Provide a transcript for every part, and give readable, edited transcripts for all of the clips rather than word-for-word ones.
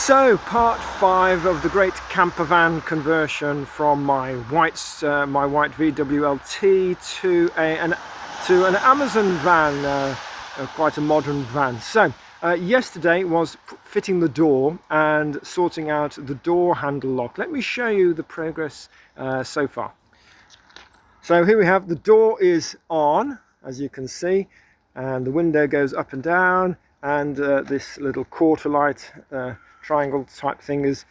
So, part 5 of the great camper van conversion from my white VW LT to an Amazon van, quite a modern van. So, yesterday was fitting the door and sorting out the door handle lock. Let me show you the progress so far. So here we have, the door is on, as you can see, and the window goes up and down, and this little quarter light triangle type thing is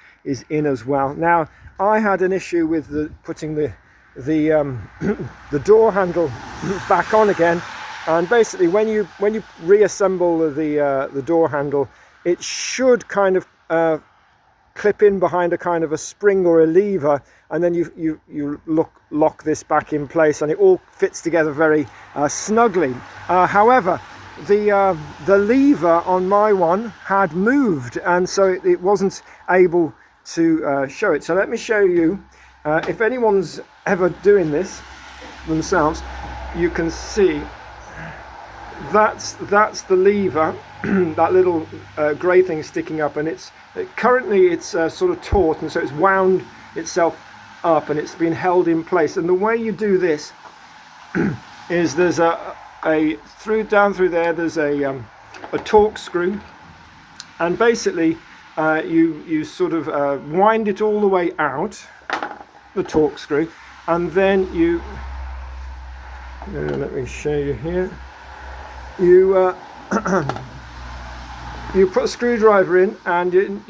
in as well. Now, I had an issue with putting the door handle back on again, and basically when you reassemble the door handle, it should kind of clip in behind a kind of a spring or a lever, and then you lock this back in place, and it all fits together very snugly. However, the lever on my one had moved, and so it wasn't able to show it. So let me show you, if anyone's ever doing this themselves, you can see that's the lever, that little grey thing sticking up, and currently it's sort of taut, and so it's wound itself up and it's been held in place. And the way you do this is there's down through there there's a torque screw, and basically you sort of wind it all the way out, the torque screw, and then let me show you here. You you put a screwdriver in, and then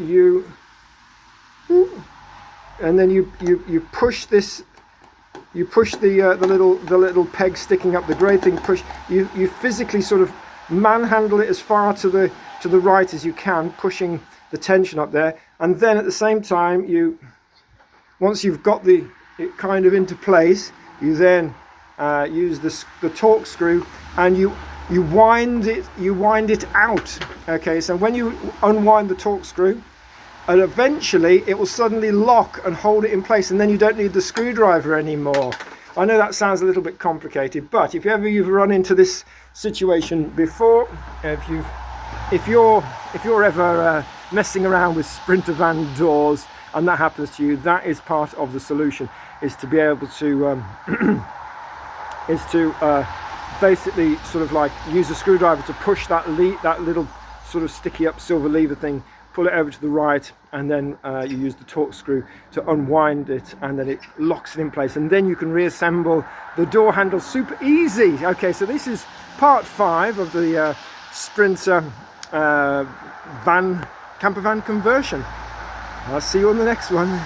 you push this. You push the little peg sticking up, the grey thing. You physically sort of manhandle it as far to the right as you can, pushing the tension up there, and then at the same time, once you've got it kind of into place, you then use the torque screw, and you wind it out. Okay, so when you unwind the torque screw, and eventually it will suddenly lock and hold it in place, and then you don't need the screwdriver anymore. I know that sounds a little bit complicated, but if you've run into this situation before, if you're ever messing around with Sprinter van doors and that happens to you, that is part of the solution, is to be able to basically sort of like use a screwdriver to push that little sort of sticky up silver lever thing, pull it over to the right, and then you use the torque screw to unwind it, and then it locks it in place, and then you can reassemble the door handle super easy. Okay, so this is part 5 of the Sprinter camper van conversion. I'll see you on the next one.